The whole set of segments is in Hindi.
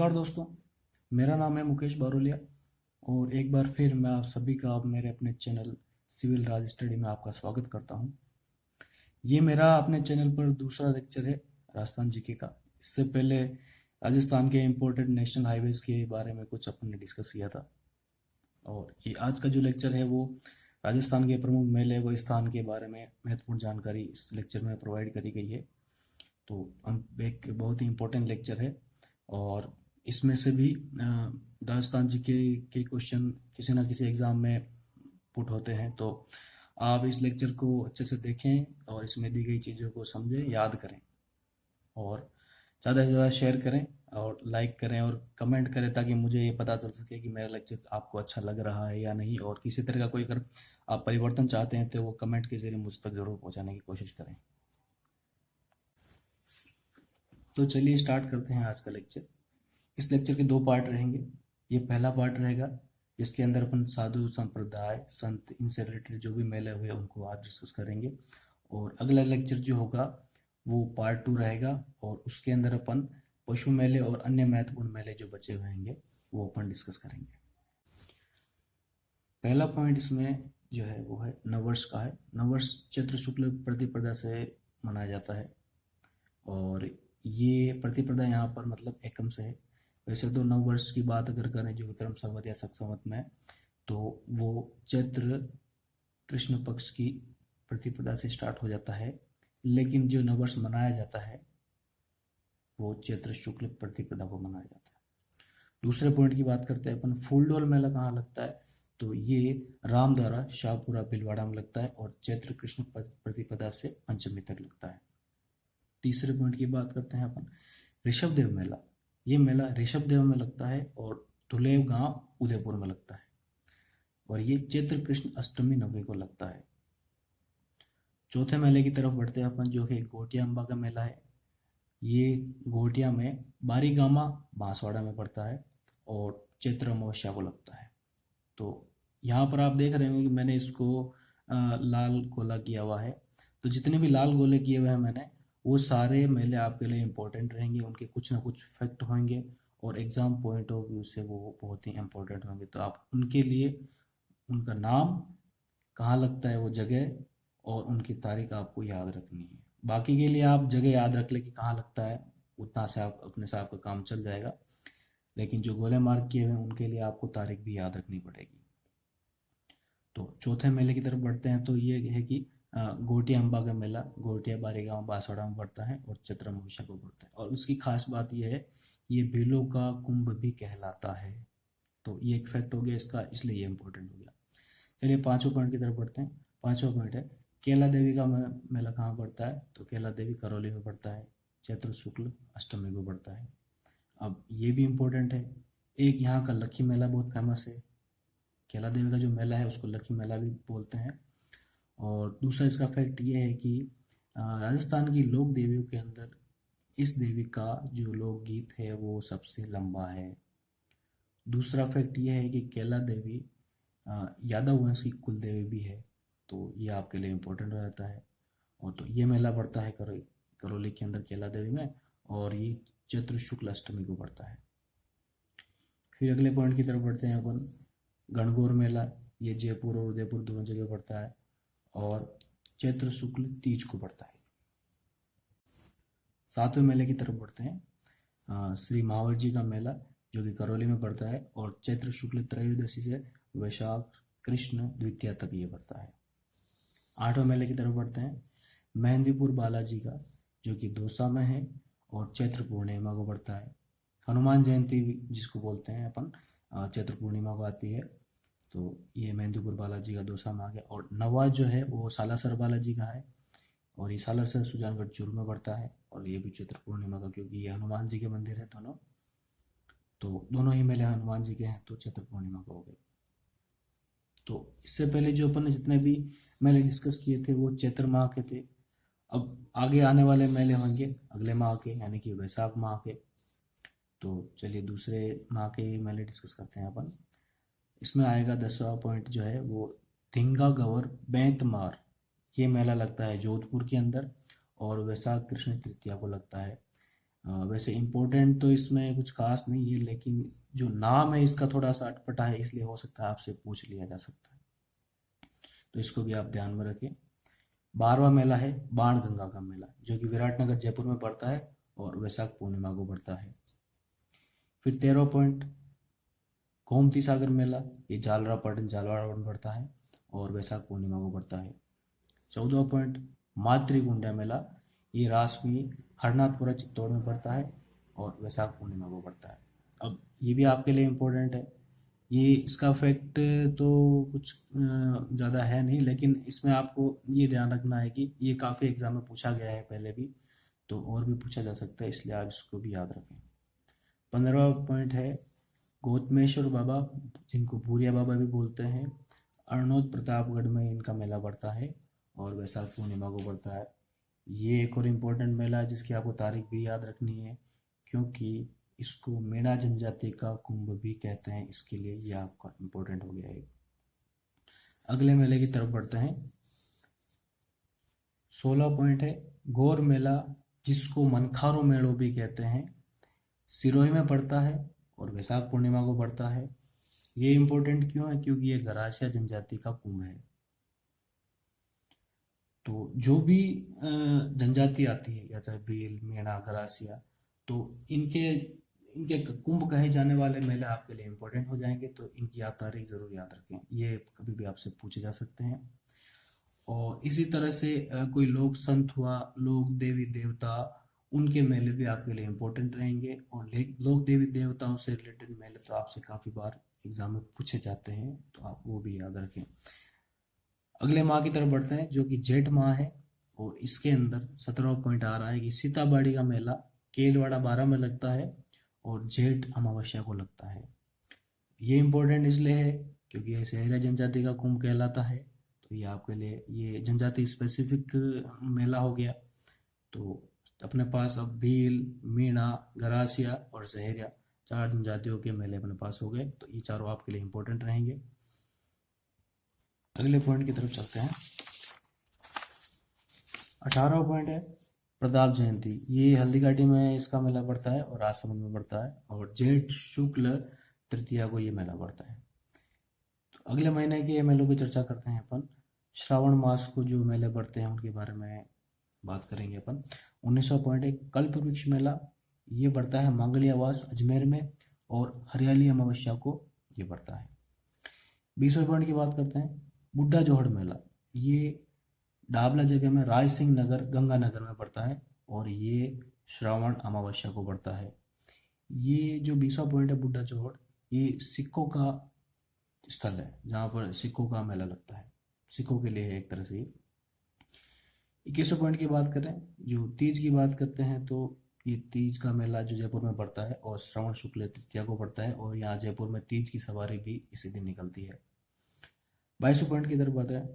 नमस्कार दोस्तों। मेरा नाम है मुकेश बारोलिया और एक बार फिर मैं आप सभी का मेरे अपने चैनल सिविल राज स्टडी में आपका स्वागत करता हूं। ये मेरा अपने चैनल पर दूसरा लेक्चर है राजस्थान जीके का। इससे पहले राजस्थान के इम्पोर्टेंट नेशनल हाईवेज के बारे में कुछ अपन ने डिस्कस किया था और ये आज का जो लेक्चर है वो राजस्थान के प्रमुख मेले व स्थान के बारे में महत्वपूर्ण जानकारी इस लेक्चर में प्रोवाइड करी गई है। तो हम एक बहुत ही इम्पोर्टेंट लेक्चर है और इसमें से भी राजस्थान जी के क्वेश्चन किसी ना किसी एग्ज़ाम में पुट होते हैं। तो आप इस लेक्चर को अच्छे से देखें और इसमें दी गई चीज़ों को समझें, याद करें और ज़्यादा से ज़्यादा शेयर करें और लाइक करें और कमेंट करें ताकि मुझे ये पता चल सके कि मेरा लेक्चर आपको अच्छा लग रहा है या नहीं। और किसी तरह का कोई अगर आप परिवर्तन चाहते हैं तो वो कमेंट के जरिए मुझ तक ज़रूर पहुँचाने की कोशिश करें। तो चलिए स्टार्ट करते हैं आज का लेक्चर। इस लेक्चर के दो पार्ट रहेंगे। ये पहला पार्ट रहेगा जिसके अंदर अपन साधु संप्रदाय संत इनसे रिलेटेड जो भी मेले हुए उनको आज डिस्कस करेंगे और अगला लेक्चर जो होगा वो पार्ट 2 रहेगा और उसके अंदर अपन पशु मेले और अन्य महत्वपूर्ण मेले जो बचे हुए होंगे वो अपन डिस्कस करेंगे। पहला पॉइंट इसमें जो है वो है नववर्ष का है। नववर्ष चैत्र शुक्ल प्रतिपदा से मनाया जाता है और ये प्रतिपदा यहाँ पर मतलब एकम से है। वैसे तो नववर्ष की बात अगर करें जो विक्रम संवत या शक संवत में तो वो चैत्र कृष्ण पक्ष की प्रतिपदा से स्टार्ट हो जाता है, लेकिन जो नववर्ष मनाया जाता है वो चैत्र शुक्ल प्रतिपदा को मनाया जाता है। दूसरे पॉइंट की बात करते हैं अपन, फूलडोल मेला कहाँ लगता है तो ये रामद्वारा शाहपुरा भिलवाड़ा में लगता है और चैत्र कृष्ण प्रतिपदा से पंचमी तक लगता है। तीसरे पॉइंट की बात करते हैं अपन ऋषभदेव मेला। ये मेला ऋषभदेव में लगता है और धुलेव गांव उदयपुर में लगता है और ये चैत्र कृष्ण अष्टमी नवमी को लगता है। चौथे मेले की तरफ बढ़ते हैं अपन जो है गोटिया अम्बा का मेला है। ये गोटिया में बारीगामा बांसवाड़ा में पड़ता है और चैत्र अमावस्या को लगता है। तो यहाँ पर आप देख रहे होंगे कि मैंने इसको लाल गोला किया हुआ है। तो जितने भी लाल गोले किए हुए हैं मैंने वो सारे मेले आपके लिए इम्पोर्टेंट रहेंगे, उनके कुछ ना कुछ फैक्ट होंगे और एग्ज़ाम पॉइंट ऑफ व्यू से वो बहुत ही इम्पोर्टेंट होंगे। तो आप उनके लिए उनका नाम, कहाँ लगता है वो जगह और उनकी तारीख आपको याद रखनी है। बाकी के लिए आप जगह याद रख ले कि कहाँ लगता है, उतना से आप अपने से आपका काम चल जाएगा, लेकिन जो गोले मार्क किए हुए हैं उनके लिए आपको तारीख भी याद रखनी पड़ेगी। तो चौथे मेले की तरफ बढ़ते हैं तो ये है कि गोटिया अम्बा का मेला गोटिया बारीगांव बांसवाड़ा में पड़ता है और चैत्र अमावस्या को पड़ता है और उसकी खास बात यह है ये भीलों का कुंभ भी कहलाता है। तो ये एक फैक्ट हो गया इसका, इसलिए ये इंपॉर्टेंट हो गया। चलिए पांचवें पॉइंट की तरफ बढ़ते हैं। पांचवा पॉइंट है केला देवी का मेला कहाँ पड़ता है तो केला देवी करौली में पड़ता है, चैत्र शुक्ल अष्टमी को पड़ता है। अब ये भी इम्पोर्टेंट है। एक यहाँ का लक्खी मेला बहुत फेमस है, केला देवी का जो मेला है उसको लक्खी मेला भी बोलते हैं। और दूसरा इसका फैक्ट ये है कि राजस्थान की लोक देवियों के अंदर इस देवी का जो लोकगीत है वो सबसे लंबा है। दूसरा फैक्ट ये है कि केला देवी यादव वंश की कुल देवी भी है, तो ये आपके लिए इम्पोर्टेंट हो जाता है। और तो ये मेला पड़ता है करौली के अंदर केला देवी में और ये चैत्र शुक्ल अष्टमी को पड़ता है। फिर अगले पॉइंट की तरफ बढ़ते हैं अपन, गणगौर मेला। ये जयपुर और उदयपुर दोनों जगह पड़ता है और चैत्र शुक्ल तीज को पड़ता है। सातवें मेले की तरफ बढ़ते हैं, श्री महावर जी का मेला जो कि करौली में पड़ता है और चैत्र शुक्ल त्रयोदशी से वैशाख कृष्ण द्वितीया तक ये पड़ता है। आठवें मेले की तरफ बढ़ते हैं, मेहंदीपुर बालाजी का जो कि दौसा में है और चैत्र पूर्णिमा को पड़ता है। हनुमान जयंती जिसको बोलते हैं अपन चैत्र पूर्णिमा को आती है, तो ये मेहंदीपुर बालाजी का दौसा में आ गया। और नवा जो है वो सालासर बालाजी का है और ये सालासर सुजानगढ़ चूरू में पड़ता है और ये भी चैत्र पूर्णिमा का, क्योंकि ये हनुमान जी के मंदिर है दोनों, तो दोनों ही मेले हनुमान जी के हैं तो चैत्र पूर्णिमा को हो गए। तो इससे पहले जो अपन ने जितने भी मेले डिस्कस किए थे वो चैत्र माह के थे। अब आगे आने वाले मेले होंगे अगले माह के, यानी कि वैशाख माह के। तो चलिए दूसरे माह के मेले डिस्कस करते हैं अपन। इसमें आएगा 10वां पॉइंट जो है वो धिंगा गवर बैंतमार। ये मेला लगता है जोधपुर के अंदर और वैशाख कृष्ण तृतीया को लगता है। वैसे इम्पोर्टेंट तो इसमें कुछ खास नहीं है, लेकिन जो नाम है इसका थोड़ा सा अटपटा है, इसलिए हो सकता है आपसे पूछ लिया जा सकता है, तो इसको भी आप ध्यान में रखें। 12वां मेला है बाण गंगा का मेला, जो कि विराटनगर जयपुर में पड़ता है और वैशाख पूर्णिमा को पड़ता है। फिर 13वां पॉइंट गोमती सागर मेला, ये झालरापाटन झालवाड़ में पड़ता है और वैशाख पूर्णिमा को पड़ता है। 14वां पॉइंट मातृकुंडा मेला, ये रासमी हरनाथपुरा चित्तौड़ में पड़ता है और वैशाख पूर्णिमा को पड़ता है। अब ये भी आपके लिए इम्पोर्टेंट है, ये इसका फैक्ट तो कुछ ज़्यादा है नहीं, लेकिन इसमें आपको ये ध्यान रखना है कि ये काफ़ी एग्जाम में पूछा गया है पहले भी, तो और भी पूछा जा सकता है, इसलिए आप इसको भी याद रखें। 15वां पॉइंट है गौतमेश्वर बाबा, जिनको भूरिया बाबा भी बोलते हैं, अरनोद प्रतापगढ़ में इनका मेला पड़ता है और वैशाख पूर्णिमा को पड़ता है। ये एक और इम्पोर्टेंट मेला है जिसकी आपको तारीख भी याद रखनी है, क्योंकि इसको मेणा जनजाति का कुंभ भी कहते हैं, इसके लिए ये आपका इम्पोर्टेंट हो गया है। अगले मेले की तरफ बढ़ते हैं। 16 पॉइंट है गौर मेला, जिसको मनखारो मेलो भी कहते हैं, सिरोही में पड़ता है और वैशाख पूर्णिमा को पड़ता है। ये इम्पोर्टेंट क्यों है? क्योंकि ये गरासिया जनजाति का कुंभ है। तो जो भी जनजाति आती है, या चाहे भील, मेणा, गरासिया, तो इनके इनके कुंभ कहे जाने वाले मेले आपके लिए इम्पोर्टेंट हो जाएंगे, तो इनकी आप तारीख जरूर याद रखें, ये कभी भी आपसे पूछे जा सकते हैं। और इसी तरह से कोई लोक संत हुआ, लोक देवी देवता, उनके मेले भी आपके लिए इम्पोर्टेंट रहेंगे। और लोक देवी देवताओं से रिलेटेड मेले तो आपसे काफ़ी बार एग्जाम में पूछे जाते हैं, तो आप वो भी याद रखें। अगले माह की तरफ बढ़ते हैं, जो कि जेठ माह है, और इसके अंदर 17वां पॉइंट आ रहा है कि सीताबाड़ी का मेला केलवाड़ा 12 में लगता है और जेठ अमावस्या को लगता है। ये इम्पोर्टेंट इसलिए है क्योंकि ये सहरिया जनजाति का कुंभ कहलाता है, तो ये आपके लिए ये जनजाति स्पेसिफिक मेला हो गया। तो अपने पास अब भील, मीणा, गरासिया और सहरिया 4 जनजातियों के मेले अपने पास हो गए, तो ये चारों आपके लिए इम्पोर्टेंट रहेंगे। अगले पॉइंट की तरफ चलते हैं। 18वां पॉइंट है प्रताप जयंती, ये हल्दीघाटी में इसका मेला पड़ता है और राजसमंद में पड़ता है, और जेठ शुक्ल तृतीया को ये मेला पड़ता है। तो अगले महीने के मेलों की चर्चा करते हैं अपन। श्रावण मास को जो मेले पड़ते हैं उनके बारे में बात करेंगे अपन। 19वां पॉइंट है कल्प वृक्ष मेला, ये पड़ता है मांगलियावास अजमेर में, और हरियाली अमावस्या को ये पड़ता है। 20वें पॉइंट की बात करते हैं बुड्ढा जोहड़ मेला, ये डाबला जगह में राज सिंह नगर गंगानगर में पड़ता है और ये श्रावण अमावस्या को पड़ता है। ये जो 20वां पॉइंट है बुड्ढा जोहड़, ये सिखों का स्थल है जहाँ पर सिखों का मेला लगता है, सिखों के लिए है एक तरह से। 21वें पॉइंट की बात करें, जो तीज की बात करते हैं, तो ये तीज का मेला जो जयपुर में पड़ता है और श्रावण शुक्ल तृतीया को पड़ता है, और यहाँ जयपुर में तीज की सवारी भी इसी दिन निकलती है। 22वें पॉइंट की तरफ बात है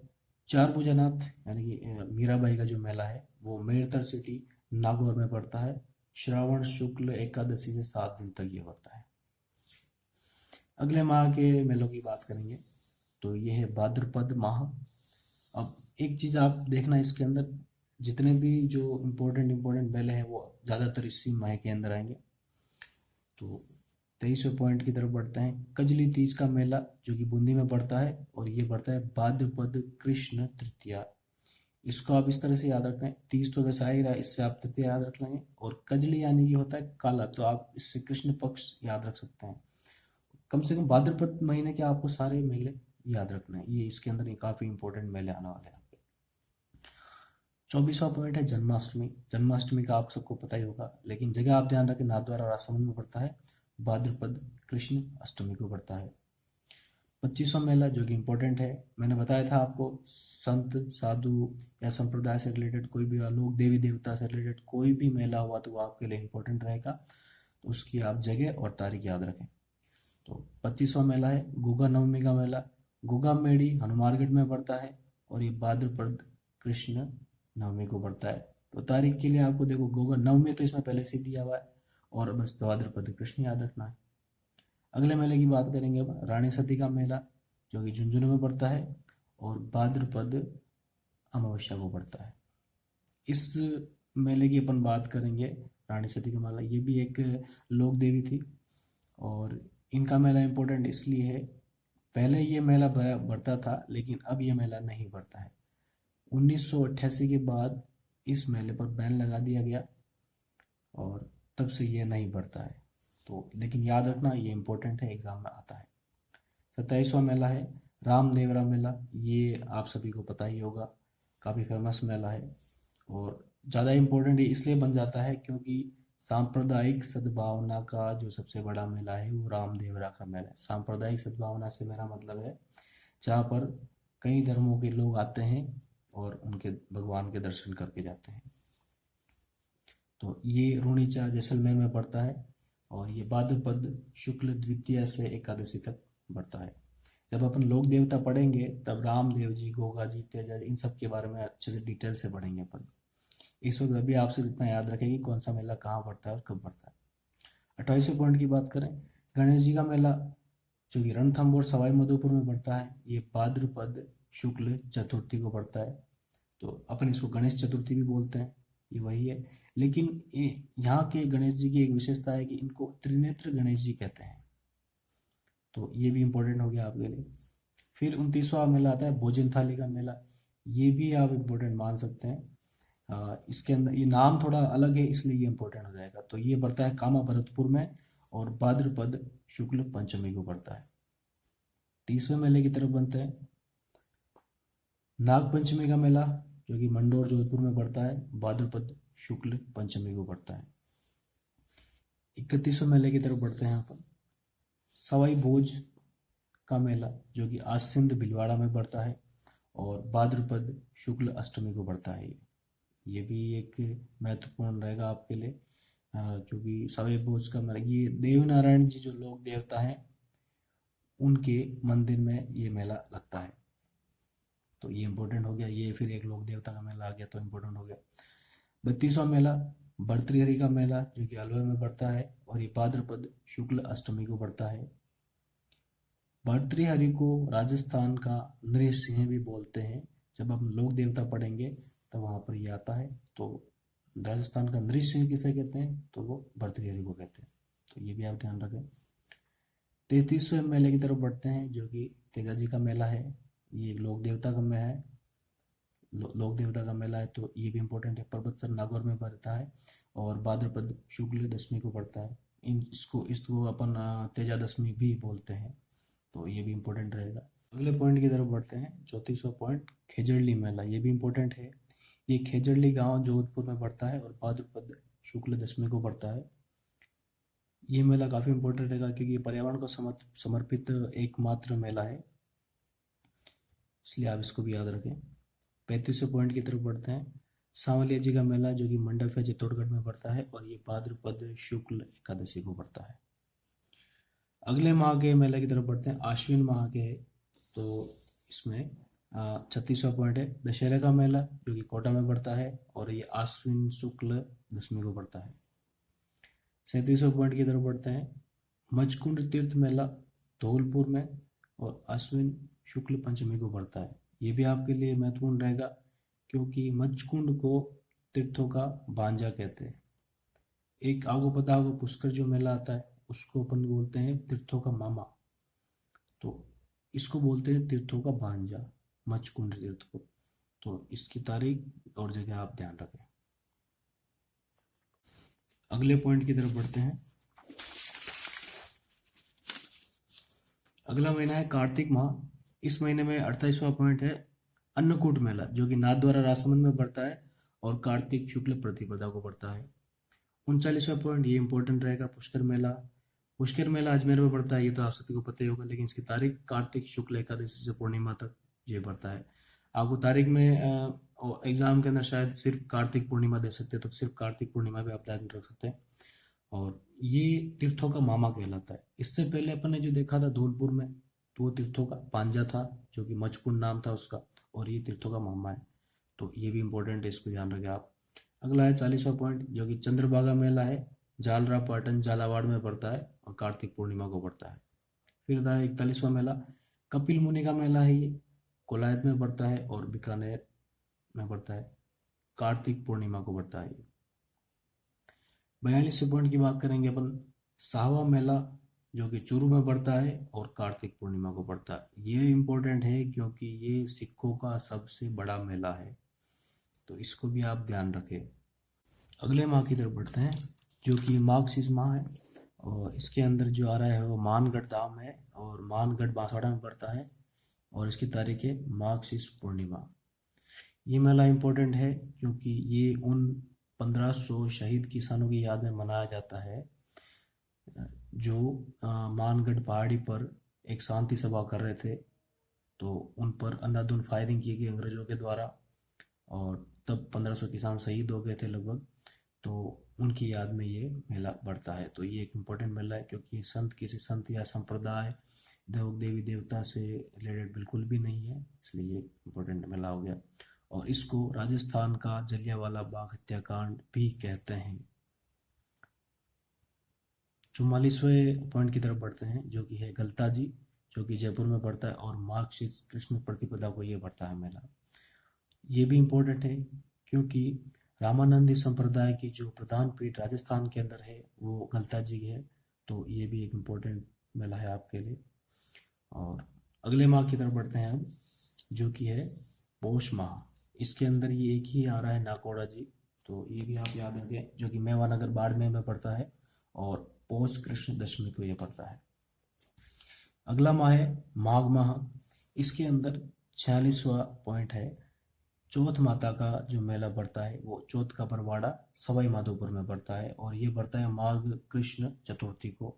चार भुजानाथ यानी कि मीराबाई का जो मेला है वो मेरतर सिटी नागौर में पड़ता है, श्रावण शुक्ल एकादशी से 7 दिन तक ये होता है। अगले माह के मेलों की बात करेंगे, तो ये है भाद्रपद माह। अब एक चीज आप देखना, इसके अंदर जितने भी जो इम्पोर्टेंट मेले हैं वो ज़्यादातर इसी माह के अंदर आएंगे। तो 23वें पॉइंट की तरफ बढ़ते हैं कजली तीज का मेला, जो कि बूंदी में पड़ता है, और ये पड़ता है भाद्रपद कृष्ण तृतीया। इसको आप इस तरह से याद रखें, तीज तो वैसा ही रहा, इससे आप तृतीया याद रख लेंगे, और कजली यानी कि होता है काला, तो आप इससे कृष्ण पक्ष याद रख सकते हैं। कम से कम भाद्रपद महीने के आपको सारे मेले याद रखना है, ये इसके अंदर ये काफी इंपॉर्टेंट मेले आने वाले हैं। 24वां पॉइंट है जन्माष्टमी। जन्माष्टमी का आप सबको पता ही होगा, लेकिन जगह आप ध्यान रखें, नाथद्वारा राजसमंद में पड़ता है, भाद्रपद कृष्ण अष्टमी को पड़ता है। 25वां मेला जो कि इम्पोर्टेंट है, मैंने बताया था आपको, संत साधु या संप्रदाय से रिलेटेड कोई भी लोग देवी देवता से रिलेटेड कोई भी मेला हुआ तो वो आपके लिए इम्पोर्टेंट रहेगा, तो उसकी आप जगह और तारीख याद रखें। तो 25वां मेला है गुगा नवमी का मेला, गुगा मेड़ी हनुमानगढ़ में पड़ता है, और ये भाद्रपद कृष्ण नवमी को पड़ता है। तो तारीख के लिए आपको देखो, गुगा नवमी तो इसमें पहले से दिया हुआ है, और बस भाद्रपद कृष्ण याद रखना है। अगले मेले की बात करेंगे अब, रानी सती का मेला, जो कि झुंझुनू में पड़ता है और भाद्रपद अमावस्या को पड़ता है। इस मेले की अपन बात करेंगे रानी सती का मेला, ये भी एक लोक देवी थी। और इनका मेला इम्पोर्टेंट इसलिए है, पहले ये मेला बढ़ता था लेकिन अब ये मेला नहीं बढ़ता है। 1988 के बाद इस मेले पर बैन लगा दिया गया और तब से ये नहीं बढ़ता है। तो लेकिन याद रखना, ये इम्पोर्टेंट है, एग्जाम में आता है। 27वां मेला है रामदेवरा मेला। ये आप सभी को पता ही होगा, काफ़ी फेमस मेला है और ज़्यादा इम्पोर्टेंट इसलिए बन जाता है क्योंकि सांप्रदायिक सद्भावना का जो सबसे बड़ा मेला है वो रामदेवरा का मेला है। सांप्रदायिक सद्भावना से मेरा मतलब है जहाँ पर कई धर्मों के लोग आते हैं और उनके भगवान के दर्शन करके जाते हैं। तो ये रूणीचा जैसलमेर में पड़ता है और ये भाद्रपद शुक्ल द्वितीया से एकादशी तक बढ़ता है। जब अपन लोक देवता पढ़ेंगे तब रामदेव जी, गोगा जी, तेजा जी, इन सब के बारे में अच्छे से डिटेल से पढ़ेंगे अपन। इस वक्त अभी आपसे इतना याद रखें कि कौन सा मेला कहाँ पड़ता है और कब पड़ता है। 28वें पॉइंट की बात करें, गणेश जी का मेला जो कि रणथंभौर सवाई माधोपुर में पड़ता है, ये भाद्रपद शुक्ल चतुर्थी को पड़ता है। तो अपन इसको गणेश चतुर्थी भी बोलते हैं, ये वही है। लेकिन यहाँ के गणेश जी की एक विशेषता है कि इनको त्रिनेत्र गणेश जी कहते हैं, तो ये भी इम्पोर्टेंट हो गया आपके लिए। फिर 29वां मेला आता है भोजन थाली का मेला। ये भी आप इम्पोर्टेंट मान सकते हैं। इसके अंदर ये नाम थोड़ा अलग है इसलिए ये इम्पोर्टेंट हो जाएगा। तो ये पड़ता है कामा भरतपुर में और भाद्रपद शुक्ल पंचमी को पड़ता है। 30वें मेले की तरफ बनते हैं नाग पंचमी का मेला, जो कि मंडोर जोधपुर में पड़ता है, भाद्रपद शुक्ल पंचमी को पड़ता है। 31वें मेले की तरफ बढ़ते हैं यहाँ पर सवाई भोज का मेला, जो कि आसिंद भिलवाड़ा में पड़ता है और भाद्रपद शुक्ल अष्टमी को पड़ता है। ये भी एक महत्वपूर्ण रहेगा आपके लिए, क्योंकि सवाई भोज का मेला, ये देवनारायण जी जो लोक देवता हैं उनके मंदिर में ये मेला लगता है, तो ये इम्पोर्टेंट हो गया। ये फिर एक लोक देवता का मेला आ गया तो इम्पोर्टेंट हो गया। 32वां मेला भर्तृहरि का मेला, जो कि अलवर में पड़ता है और ये भाद्रपद शुक्ल अष्टमी को पड़ता है। भर्तृहरि को राजस्थान का नृसिंह भी बोलते हैं। जब हम लोक देवता पढ़ेंगे तो वहाँ पर ये आता है। तो राजस्थान का नृसिंह किसे कहते हैं, तो वो भर्तृहरि को कहते हैं, तो ये भी आप ध्यान रखें। 33वें मेले की तरफ बढ़ते हैं, जो कि तेजा जी का मेला है। ये लोक देवता का मेला है, लोक देवता का मेला है, तो ये भी इम्पोर्टेंट है। पर्वतसर नागौर में पड़ता है और भाद्रपद शुक्ल दशमी को पड़ता है। इसको अपन तेजा दशमी भी बोलते हैं, तो ये भी इम्पोर्टेंट रहेगा। अगले पॉइंट की तरफ बढ़ते हैं, 34वां पॉइंट खेजड़ली मेला। ये भी इम्पोर्टेंट है। ये खेजड़ली गांव जोधपुर में पड़ता है और भाद्रपद शुक्ल दशमी को पड़ता है। ये मेला काफ़ी इम्पोर्टेंट रहेगा क्योंकि पर्यावरण को समर्पित एकमात्र मेला है, इसलिए आप इसको भी याद रखें। 35वें पॉइंट की तरफ बढ़ते हैं सांवलिया जी का मेला, जो कि मंडप है चित्तौड़गढ़ में पड़ता है और ये भाद्रपद शुक्ल एकादशी को पड़ता है। अगले माह के मेले की तरफ बढ़ते हैं, आश्विन माह के है, तो इसमें 36वां पॉइंट है दशहरा का मेला, जो कि कोटा में पड़ता है और ये आश्विन शुक्ल दशमी को पड़ता है। 37वें पॉइंट की तरफ बढ़ते हैं मचकुंड तीर्थ मेला धौलपुर में और आश्विन शुक्ल पंचमी को पड़ता है। ये भी आपके लिए महत्वपूर्ण रहेगा क्योंकि मचकुंड को तीर्थों का भांजा कहते हैं। एक आपको पता होगा पुष्कर जो मेला आता है उसको अपन बोलते हैं तीर्थों का मामा, तो इसको बोलते हैं तीर्थों का भांजा, मचकुंड तीर्थ को। तो इसकी तारीख और जगह आप ध्यान रखें। अगले पॉइंट की तरफ बढ़ते हैं। अगला महीना है कार्तिक माह। इस महीने में 28वां पॉइंट है अन्नकूट मेला, जो कि नाथद्वारा राजसमंद में पड़ता है और कार्तिक शुक्ल प्रतिपदा को पड़ता है। 39वां पॉइंट ये इंपॉर्टेंट रहेगा पुष्कर मेला। पुष्कर मेला अजमेर में पड़ता है, ये तो आप सभी को पता ही होगा, लेकिन इसकी तारीख कार्तिक शुक्ल एकादशी से पूर्णिमा तक ये पड़ता है। आपको तारीख में एग्जाम के अंदर शायद सिर्फ कार्तिक पूर्णिमा दे सकते हैं, तो सिर्फ कार्तिक पूर्णिमा भी आप ध्यान रख सकते हैं। और ये तीर्थों का मामा कहलाता है। इससे पहले अपन ने जो देखा था धौलपुर में, तो वो तीर्थों का पांजा था, जो कि मचकुंड नाम था उसका, और ये तीर्थों का मामा है, तो ये भी इंपॉर्टेंट है, इसको ध्यान रखें आप। अगला है 40वां पॉइंट, जो कि चंद्रभागा मेला है, जालरा पाटन झालावाड़ में पड़ता है और कार्तिक पूर्णिमा को पड़ता है। फिर था 41वां मेला कपिल मुनि का मेला है, ये कोलायत में पड़ता है और बीकानेर में पड़ता है, कार्तिक पूर्णिमा को पड़ता है। 42वें पॉइंट की बात करेंगे अपन, सावा मेला जो कि चूरू में पड़ता है और कार्तिक पूर्णिमा को पड़ता है। ये इम्पोर्टेंट है क्योंकि ये सिखों का सबसे बड़ा मेला है, तो इसको भी आप ध्यान रखें। अगले माह की तरफ बढ़ते हैं जो कि माघ माह है, और इसके अंदर जो आ रहा है वो मानगढ़ धाम है, और मानगढ़ बांसवाड़ा में पड़ता है, और इसकी तारीख है माघ पूर्णिमा। ये मेला इम्पोर्टेंट है क्योंकि ये उन 1500 शहीद किसानों की याद में मनाया जाता है जो मानगढ़ पहाड़ी पर एक शांति सभा कर रहे थे, तो उन पर अंधाधुंध फायरिंग की गई अंग्रेजों के द्वारा, और तब 1500 किसान शहीद हो गए थे लगभग, तो उनकी याद में ये मेला बढ़ता है। तो ये एक इम्पोर्टेंट मेला है क्योंकि संत किसी संत या संप्रदाय देवी देवता से रिलेटेड बिल्कुल भी नहीं है, इसलिए ये इम्पोर्टेंट मेला हो गया। और इसको राजस्थान का जलियांवाला बाग हत्याकांड भी कहते हैं। 44वें पॉइंट की तरफ बढ़ते हैं जो कि है गलता जी, जो कि जयपुर में पड़ता है, और मार्क्सिस्ट कृष्ण प्रतिपदा को ये पड़ता है मेला। ये भी इम्पोर्टेंट है क्योंकि रामानंदी संप्रदाय की जो प्रधान पीठ राजस्थान के अंदर है वो गलता जी है, तो ये भी एक इम्पोर्टेंट मेला है आपके लिए। और अगले माह की तरफ बढ़ते हैं हम जो कि है पौष माह। इसके अंदर ये एक ही आ रहा है नाकोड़ा जी, तो ये भी आप याद रखें, जो कि मेवानगर बाड़मेर में पड़ता है, और पौष कृष्ण दशमी को ये पड़ता है। अगला माह है माघ माह। इसके अंदर 46वां पॉइंट है, चौथ माता का जो मेला पड़ता है वो चौथ का परवाड़ा सवाई माधोपुर में पड़ता है, और ये पड़ता है माघ कृष्ण चतुर्थी को।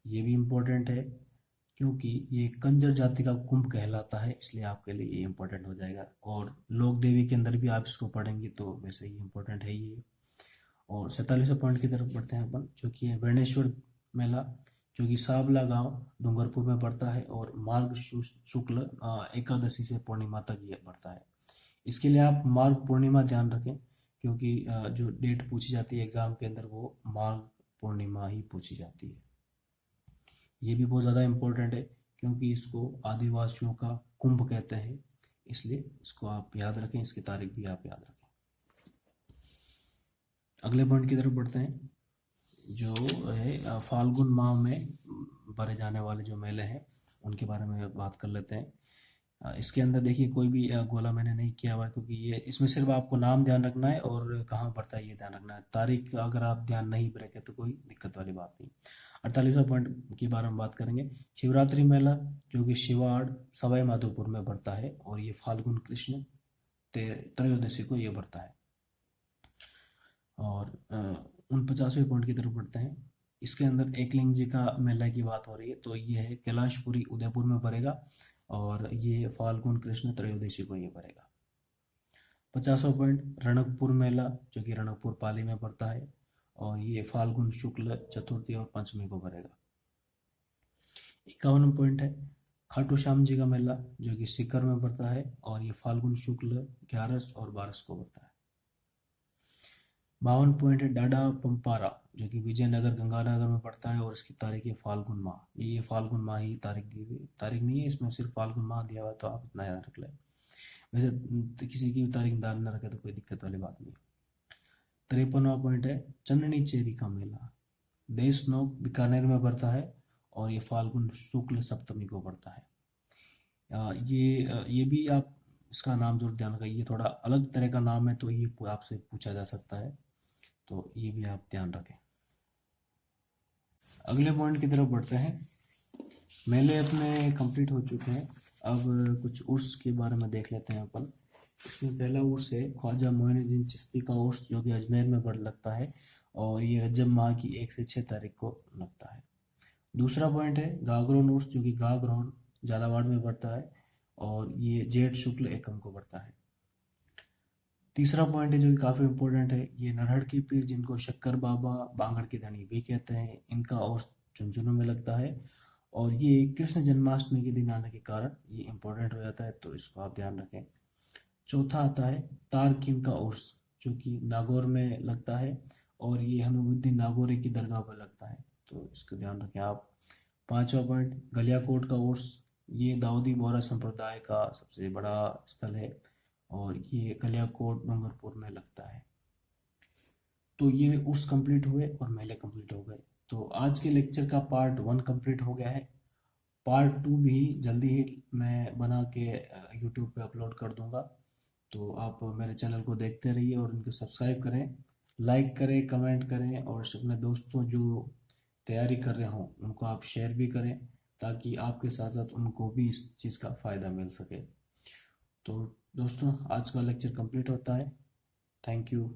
ये भी इम्पोर्टेंट है क्योंकि ये कंजर जाति का कुंभ कहलाता है, इसलिए आपके लिए ये इम्पोर्टेंट हो जाएगा। और लोक देवी के अंदर भी आप इसको पढ़ेंगे तो वैसे ही इम्पोर्टेंट है ये। और 47वें पॉइंट की तरफ बढ़ते हैं अपन जो कि है वर्णेश्वर मेला, जो कि साबला गांव डूंगरपुर में पड़ता है, और मार्ग शुक्ल एकादशी से पूर्णिमा तक ये पड़ता है। इसके लिए आप मार्ग पूर्णिमा ध्यान रखें क्योंकि जो डेट पूछी जाती है एग्जाम के अंदर वो मार्ग पूर्णिमा ही पूछी जाती है। ये भी बहुत ज़्यादा इम्पोर्टेंट है क्योंकि इसको आदिवासियों का कुंभ कहते हैं, इसलिए इसको आप याद रखें, इसकी तारीख भी आप याद रखें। अगले पॉइंट की तरफ बढ़ते हैं जो है फाल्गुन माह में भरे जाने वाले जो मेले हैं उनके बारे में बात कर लेते हैं। इसके अंदर देखिए कोई भी गोला मैंने नहीं किया हुआ है क्योंकि ये इसमें सिर्फ आपको नाम ध्यान रखना है और कहाँ पड़ता है ये ध्यान रखना है। तारीख अगर आप ध्यान नहीं रखें तो कोई दिक्कत वाली बात नहीं। 48वां पॉइंट के बारे में बात करेंगे, शिवरात्रि मेला जो कि शिवाड़ सवाई माधोपुर में पड़ता है, और ये फाल्गुन कृष्ण त्रयोदशी को ये पड़ता है। और 49वें पॉइंट की तरफ बढ़ते हैं। इसके अंदर एकलिंग जी का मेला की बात हो रही है, तो ये है कैलाशपुरी उदयपुर में पड़ेगा, और ये फाल्गुन कृष्ण त्रयोदशी को ये पड़ेगा। 50वां पॉइंट रणकपुर मेला जो कि रणकपुर पाली में पड़ता है, और ये फाल्गुन शुक्ल चतुर्थी और पंचमी को पड़ेगा। 51वां पॉइंट है खाटू श्याम जी का मेला जो कि सीकर में पड़ता है, और ये फाल्गुन शुक्ल 11 और 12 को पड़ता है। 52 पॉइंट है डाडा पंपारा जो कि विजयनगर गंगानगर में पड़ता है, और इसकी तारीख है फाल्गुन माह। ये फाल्गुन माह ही तारीख दी हुई, तारीख नहीं है इसमें, सिर्फ फाल्गुन माह दिया हुआ है, तो आप इतना याद रख लें। वैसे किसी की भी तारीख दान न रखे तो कोई दिक्कत वाली बात नहीं। 53वां पॉइंट है चंदनी चेरी का मेला, देश नोक बीकानेर में पड़ता है, और ये फाल्गुन शुक्ल सप्तमी को पड़ता है। ये भी आप इसका नाम जरूर ध्यान रखें, ये थोड़ा अलग तरह का नाम है तो ये आपसे पूछा जा सकता है, तो ये भी आप ध्यान रखें। अगले पॉइंट की तरफ बढ़ते हैं। मेले अपने कंप्लीट हो चुके हैं, अब कुछ उर्स के बारे में देख लेते हैं अपन। इसमें पहला उर्स है ख्वाजा मोइनुद्दीन चिश्ती का उर्स जो कि अजमेर में पड़ लगता है, और ये रजब माह की 1 से 6 तारीख को लगता है। दूसरा पॉइंट है गागरोन उर्स जो कि गागरोन झालावाड़ में पड़ता है, और ये जेठ शुक्ल एकम को पड़ता है। तीसरा पॉइंट है जो कि काफ़ी इंपॉर्टेंट है, ये नरहड़ के पीर जिनको शक्कर बाबा बांगड़ की धनी भी कहते हैं, इनका उर्स झुंझुनू में लगता है, और ये कृष्ण जन्माष्टमी के दिन आने के कारण ये इम्पोर्टेंट हो जाता है, तो इसको आप ध्यान रखें। चौथा आता है तारकीन का उर्स जो कि नागौर में लगता है, और ये हमीमुद्दीन नागौरी की दरगाह पर लगता है, तो इसको ध्यान रखें आप। पांचवा पॉइंट गलियाकोट का उर्स, ये दाऊदी बोहरा संप्रदाय का सबसे बड़ा स्थल है, और ये गलियाकोट डूंगरपुर में लगता है। तो ये उर्स कंप्लीट हुए और मेले कंप्लीट हो गए। तो आज के लेक्चर का पार्ट 1 कंप्लीट हो गया है। पार्ट 2 भी जल्दी ही मैं बना के यूट्यूब पे अपलोड कर दूंगा। तो आप मेरे चैनल को देखते रहिए और इनको सब्सक्राइब करें, लाइक करें, कमेंट करें और अपने दोस्तों जो तैयारी कर रहे हों उनको आप शेयर भी करें, ताकि आपके साथ साथ उनको भी इस चीज़ का फ़ायदा मिल सके। तो दोस्तों आज का लेक्चर कंप्लीट होता है। Thank you.